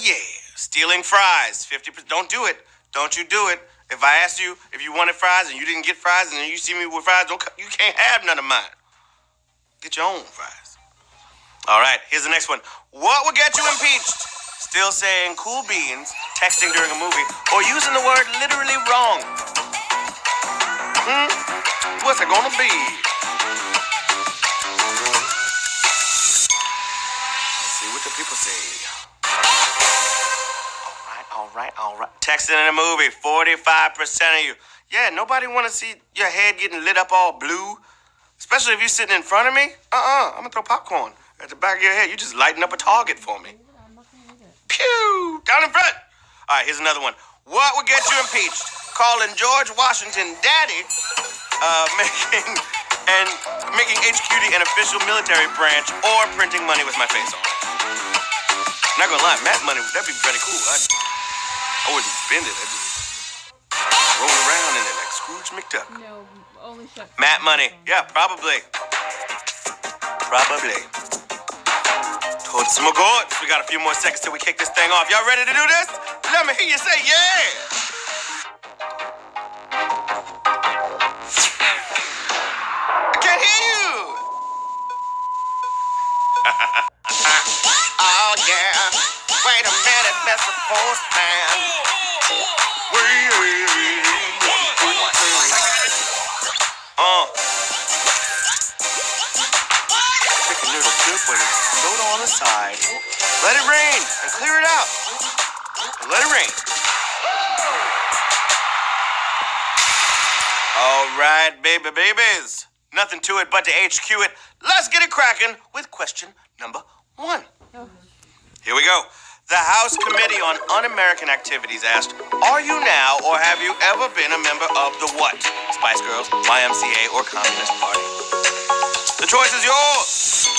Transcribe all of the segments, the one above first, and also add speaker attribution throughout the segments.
Speaker 1: yeah. Stealing fries, 50%. Don't do it. Don't you do it. If I asked you if you wanted fries and you didn't get fries and then you see me with fries, you can't have none of mine. Get your own fries. All right, here's the next one. What would get you impeached? Still saying cool beans, texting during a movie, or using the word literally wrong? What's it gonna be? Let's see what the people say. All right. Texting in a movie, 45% of you. Yeah, nobody want to see your head getting lit up all blue. Especially if you're sitting in front of me. I'm going to throw popcorn at the back of your head. You just lighting up a target for me. Pew! Down in front. All right, here's another one. What would get you impeached? Calling George Washington daddy, making HQD an official military branch, or printing money with my face on it. Not gonna lie, Matt money, that'd be pretty cool. I wouldn't spend it. I'd just roll around in it like Scrooge McDuck.
Speaker 2: No, only shut.
Speaker 1: Matt money. Yeah, probably. Told some gourds. We got a few more seconds till we kick this thing off. Y'all ready to do this? Let me hear you say yeah. I can't hear you. Oh yeah. Wait a minute, Mr. Postman. Chicken noodle soup with soda on the side. Let it rain and clear it out. Let it rain. All right, babies. Nothing to it but to HQ it. Let's get it cracking with question number 1. Here we go. The House Committee on Un-American Activities asked, are you now or have you ever been a member of the what? Spice Girls, YMCA, or Communist Party? The choice is yours.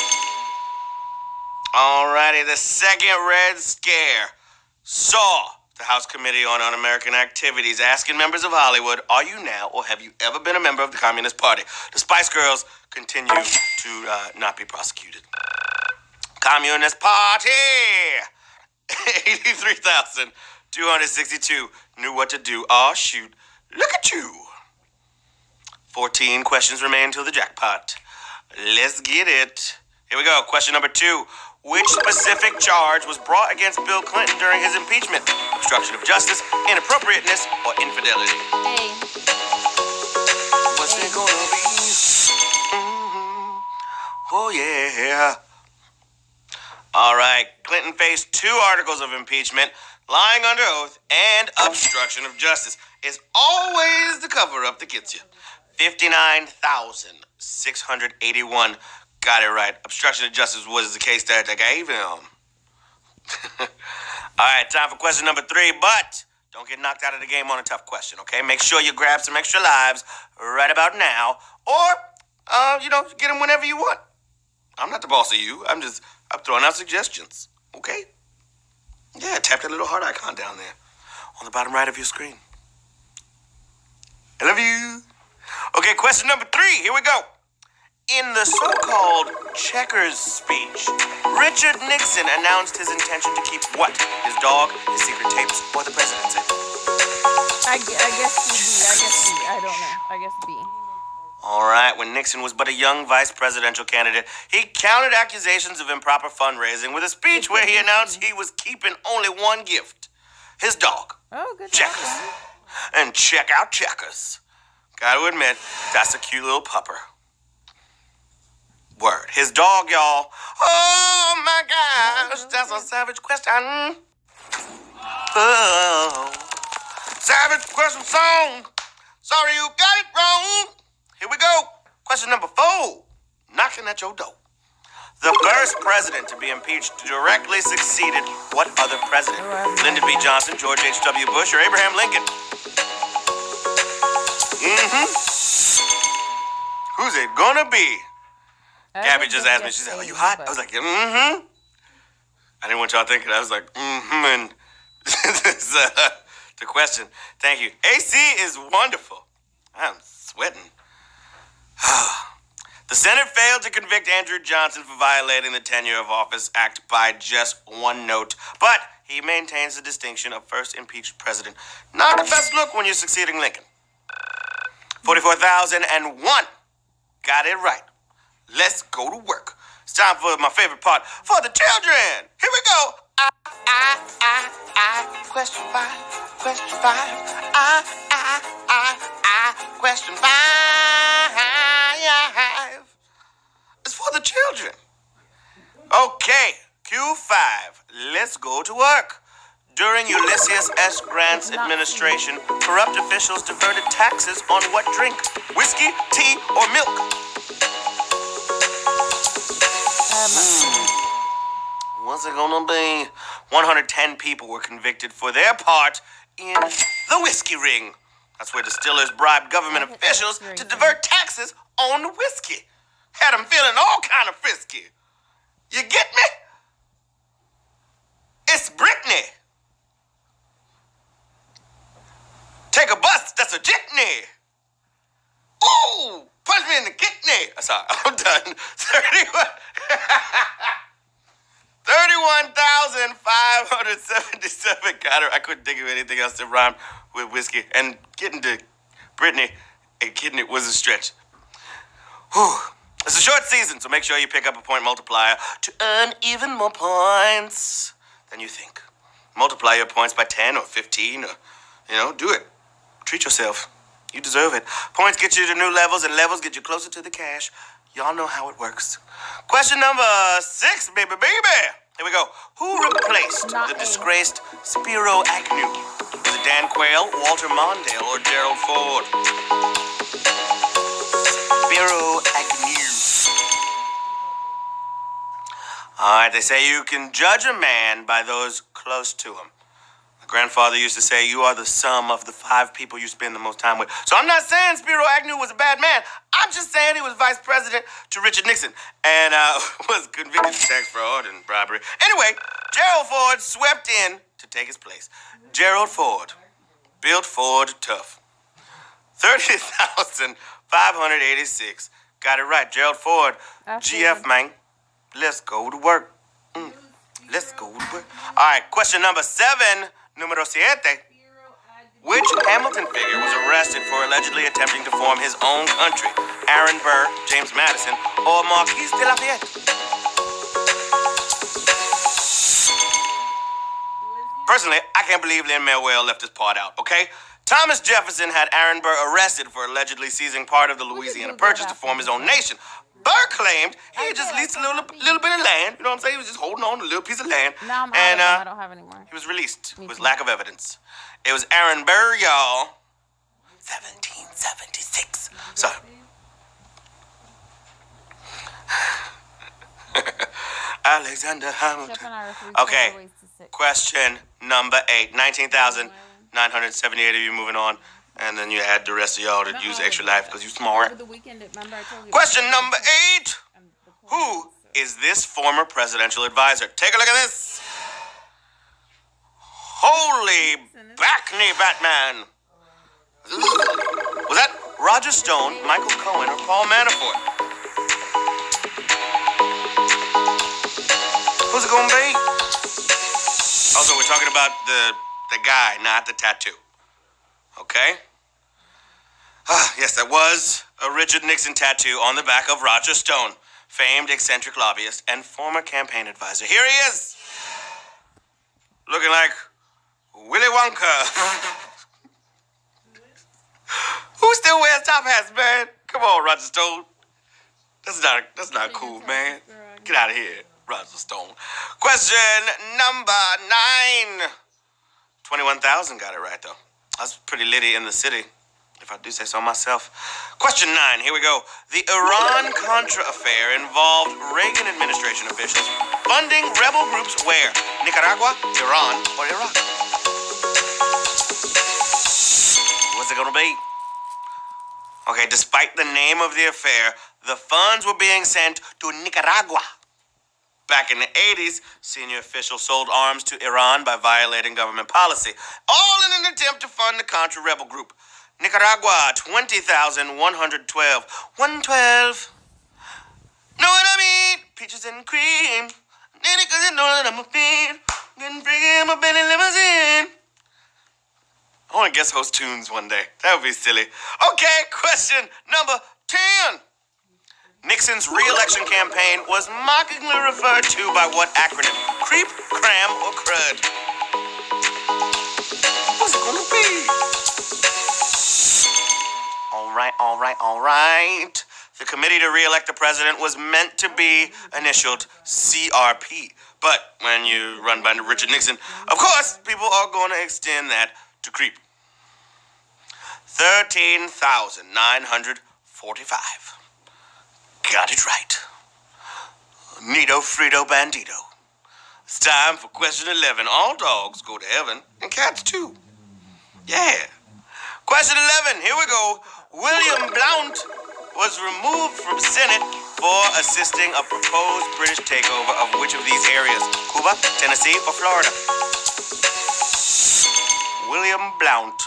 Speaker 1: Alrighty, the second Red Scare saw the House Committee on Un-American Activities asking members of Hollywood, are you now or have you ever been a member of the Communist Party? The Spice Girls continue to not be prosecuted. Communist Party! 83,262 knew what to do. Aw, shoot. Look at you. 14 questions remain till the jackpot. Let's get it. Here we go. Question number 2. Which specific charge was brought against Bill Clinton during his impeachment? Obstruction of justice, inappropriateness, or infidelity?
Speaker 2: A.
Speaker 1: What's it gonna be? Oh, yeah. All right, Clinton faced 2 articles of impeachment, lying under oath, and obstruction of justice. It's always the cover-up that gets you. 59,681 got it right. Obstruction of justice was the case that they gave him. All right, time for question number 3, but don't get knocked out of the game on a tough question, okay? Make sure you grab some extra lives right about now, or, get them whenever you want. I'm not the boss of you. I'm throwing out suggestions, okay? Yeah, tap that little heart icon down there on the bottom right of your screen. I love you. Okay, question number 3. Here we go. In the so-called Checkers speech, Richard Nixon announced his intention to keep what? His dog, his secret tapes, or the presidency?
Speaker 2: I guess B. I don't know. I guess B.
Speaker 1: All right, when Nixon was but a young vice presidential candidate, he countered accusations of improper fundraising with a speech where he announced he was keeping only one gift, his dog.
Speaker 2: Oh, good.
Speaker 1: Checkers. And check out Checkers. Gotta admit, that's a cute little pupper. Word. His dog, y'all. Oh, my gosh, that's a savage question. Oh, savage question song. Sorry you got it wrong. Here we go. Question number 4. Knocking at your door. The first president to be impeached directly succeeded what other president? Lyndon B. Johnson, George H.W. Bush, or Abraham Lincoln? Who's it gonna be? Gabby just asked me, she said, are you hot? I was like, I didn't want y'all thinking. I was like, and this is the question. Thank you. AC is wonderful. I'm sweating. The Senate failed to convict Andrew Johnson for violating the Tenure of Office Act by just one note, but he maintains the distinction of first impeached president. Not the best look when you're succeeding Lincoln. 44,001. Got it right. Let's go to work. It's time for my favorite part, for the children. Here we go. Question five. Question five. Question five. It's for the children. Okay, Q5. Let's go to work. During Ulysses S. Grant's administration, corrupt officials diverted taxes on what drink? Whiskey, tea, or milk? What's it gonna be? 110 people were convicted for their part in the whiskey ring. That's where distillers bribed government officials to divert taxes on the whiskey. Had them feeling all kind of frisky. You get me? It's Britney. Take a bus, that's a jitney. Ooh, punch me in the kidney. Sorry, I'm done. 31,577. Got her. I couldn't think of anything else that rhymed with whiskey. And getting to Britney and kidding it was a stretch. Whew. It's a short season, so make sure you pick up a point multiplier to earn even more points than you think. Multiply your points by 10 or 15 or, do it. Treat yourself. You deserve it. Points get you to new levels, and levels get you closer to the cash. Y'all know how it works. Question number 6, baby. Here we go. Who replaced the disgraced Spiro Agnew? Was it Dan Quayle, Walter Mondale, or Gerald Ford? Spiro Agnew. All right, they say you can judge a man by those close to him. My grandfather used to say you are the sum of the 5 people you spend the most time with. So I'm not saying Spiro Agnew was a bad man. I'm just saying he was vice president to Richard Nixon and was convicted of tax fraud and bribery. Anyway, Gerald Ford swept in to take his place. Gerald Ford built Ford tough. 30,586. Got it right. Gerald Ford. GF, man. Let's go to work. Let's go to work. All right, question number 7, numero 7. Which Hamilton figure was arrested for allegedly attempting to form his own country? Aaron Burr, James Madison, or Marquis de Lafayette? Personally, I can't believe Lin-Manuel left this part out, okay? Thomas Jefferson had Aaron Burr arrested for allegedly seizing part of the Louisiana Purchase to form his own nation. Burr claimed he had just leased a little bit of land. You know what I'm saying? He was just holding on to a little piece of land.
Speaker 2: Now I'm out of them. I don't have any more.
Speaker 1: He was released with lack of evidence. It was Aaron Burr, y'all. 1776. So. Alexander Hamilton. Okay. Question number 8. 19,978 of you moving on. And then you add the rest of y'all that use extra life because you smart. Question number 8. Who is this former presidential advisor? Take a look at this. Holy backney Batman. Was that Roger Stone, Michael Cohen, or Paul Manafort? Who's it gonna be? Also, we're talking about the guy, not the tattoo. Okay? Yes, that was a Richard Nixon tattoo on the back of Roger Stone, famed eccentric lobbyist and former campaign advisor. Here he is, looking like Willy Wonka. Who still wears top hats, man? Come on, Roger Stone. That's not cool, man. Get out of here, Roger Stone. Question number 9. 21,000 got it right, though. That's pretty litty in the city, if I do say so myself. Question 9, here we go. The Iran-Contra affair involved Reagan administration officials funding rebel groups where? Nicaragua, Iran, or Iraq? What's it gonna be? Okay, despite the name of the affair, the funds were being sent to Nicaragua. Back in the 80s, senior officials sold arms to Iran by violating government policy, all in an attempt to fund the Contra rebel group. Nicaragua, 20,112. 112. Know what I mean? Peaches and cream. Cause you know that I'm a fiend. Getting free in my bed. want to guest host tunes one day. That would be silly. Okay, question number 10. Nixon's re-election campaign was mockingly referred to by what acronym? Creep, cram, or crud? What's it gonna be? All right. The committee to re-elect the president was meant to be initialed CRP. But when you run by Richard Nixon, of course, people are going to extend that to creep. 13,945. Got it right. Nito Frito Bandito. It's time for question 11. All dogs go to heaven, and cats too. Yeah. Question 11, here we go. William Blount was removed from Senate for assisting a proposed British takeover of which of these areas? Cuba, Tennessee, or Florida? William Blount.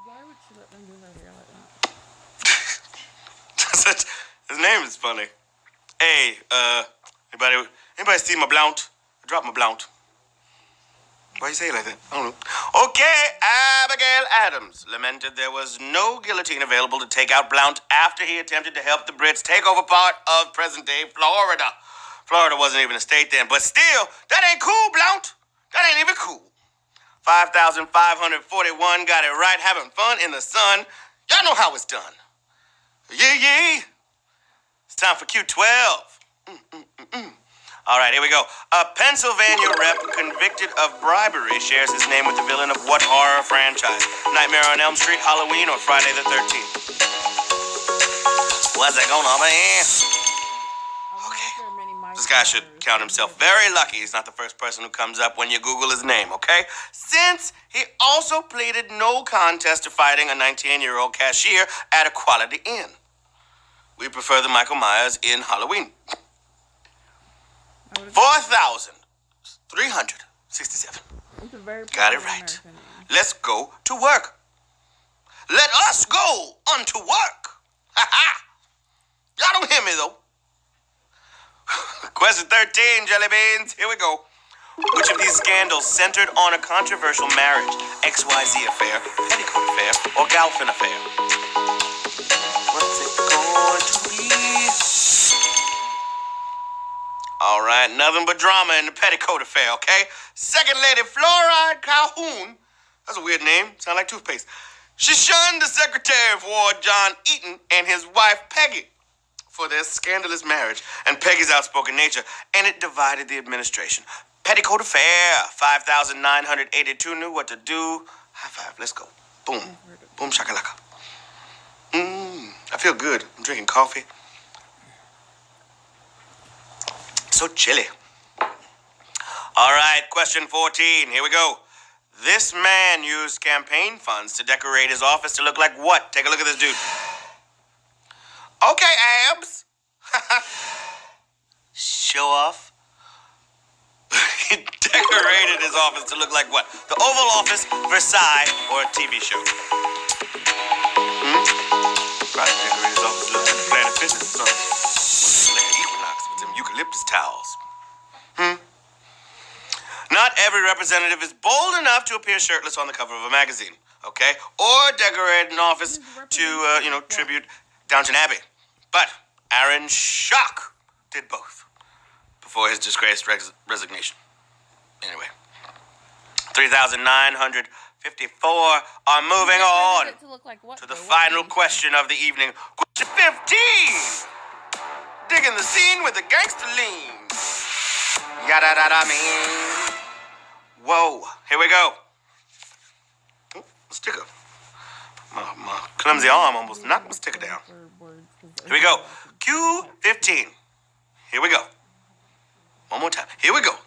Speaker 2: Why would she let them do her hair like that?
Speaker 1: His name is funny. Hey, anybody see my Blount? I dropped my Blount. Why you say it like that? I don't know. Okay, Abigail Adams lamented there was no guillotine available to take out Blount after he attempted to help the Brits take over part of present-day Florida. Florida wasn't even a state then, but still, that ain't cool, Blount. That ain't even cool. 5,541 got it right, having fun in the sun. Y'all know how it's done. Yeah. It's time for Q12. All right, here we go. A Pennsylvania rep convicted of bribery shares his name with the villain of what horror franchise? Nightmare on Elm Street, Halloween, or Friday the 13th? What's it gonna be? Okay. This guy should count himself very lucky he's not the first person who comes up when you Google his name, okay? Since he also pleaded no contest to fighting a 19-year-old cashier at a Quality Inn. We prefer the Michael Myers in Halloween. 4,367. Got it right. Let's go to work. Let us go unto work. Ha ha. Y'all don't hear me though. Question 13, jelly beans. Here we go. Which of these scandals centered on a controversial marriage? XYZ affair, petticoat affair, or Galpin affair? What's it going to be? All right, nothing but drama in the petticoat affair, okay? Second Lady Fluoride Calhoun, that's a weird name, sound like toothpaste. She shunned the Secretary of War, John Eaton, and his wife, Peggy, for their scandalous marriage and Peggy's outspoken nature, and it divided the administration. Petticoat affair, 5,982 knew what to do. High five, let's go. Boom. Boom shakalaka. I feel good. I'm drinking coffee. So chilly. All right, question 14. Here we go. This man used campaign funds to decorate his office to look like what? Take a look at this dude. Okay, abs. Show off. He decorated his office to look like what? The Oval Office, Versailles, or a TV show? Probably decorated his office to look like Planet Fitness or something. Like an Equinox with them eucalyptus towels. Not every representative is bold enough to appear shirtless on the cover of a magazine, okay? Or decorate an office to, tribute Downton Abbey. But Aaron Schock did both before his disgraced resignation. Anyway, 3,954 are moving on to the final question of the evening. Question 15. Digging the scene with the gangster lean. Yada-da-da-me. Whoa, here we go. Oh, sticker. My clumsy arm almost knocked my sticker down. Here we go. Q15. Here we go. One more time. Here we go.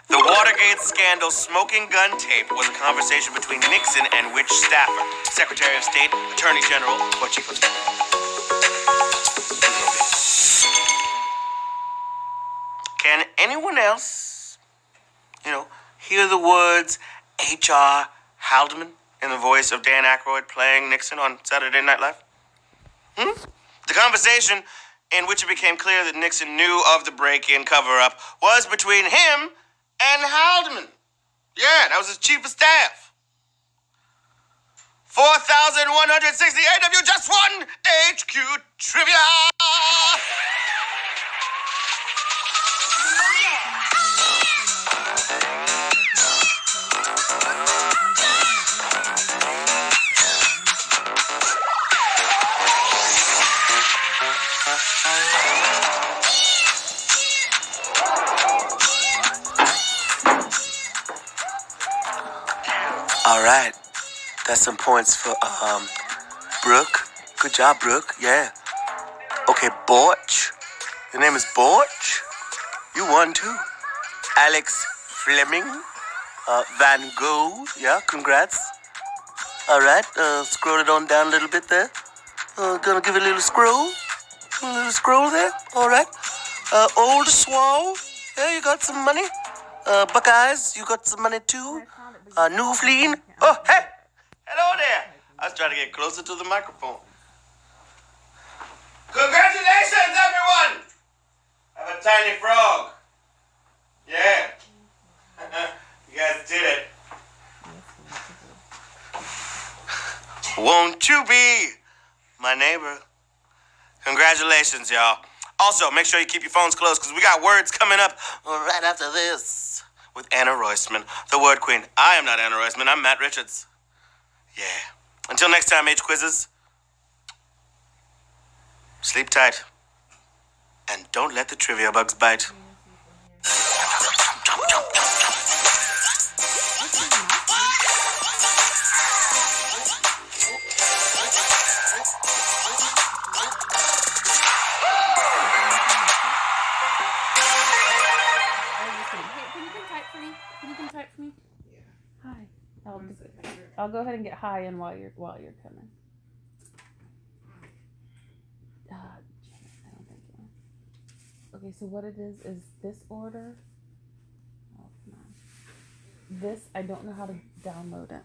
Speaker 1: The Watergate scandal smoking gun tape was a conversation between Nixon and which staffer? Secretary of State, Attorney General, or Chief of Staff? Can anyone else, hear the words H.R. Haldeman in the voice of Dan Aykroyd playing Nixon on Saturday Night Live? The conversation in which it became clear that Nixon knew of the break-in cover-up was between him and Haldeman. Yeah, that was his chief of staff. 4,168 of you just won HQ Trivia! All right, that's some points for Brooke. Good job, Brooke. Yeah. Okay, Borch. Your name is Borch. You won too. Alex Fleming. Van Gogh. Yeah, congrats. All right, scroll it on down a little bit there. Gonna give it a little scroll. A little scroll there. All right. Old Swall. Yeah, you got some money. Buckeyes, you got some money too. New Fleen. Oh, hey. Hello there. I was trying to get closer to the microphone. Congratulations, everyone! I have a tiny frog. Yeah. You guys did it. Won't you be my neighbor? Congratulations, y'all. Also, make sure you keep your phones closed because we got words coming up right after this with Anna Roisman, the word queen. I am not Anna Roisman. I'm Matt Richards. Yeah. Until next time, H quizzes. Sleep tight. And don't let the trivia bugs bite.
Speaker 2: I'll go ahead and get high in while you're coming. I don't think so. Okay, so what it is this order. Oh, come on. This I don't know how to download it.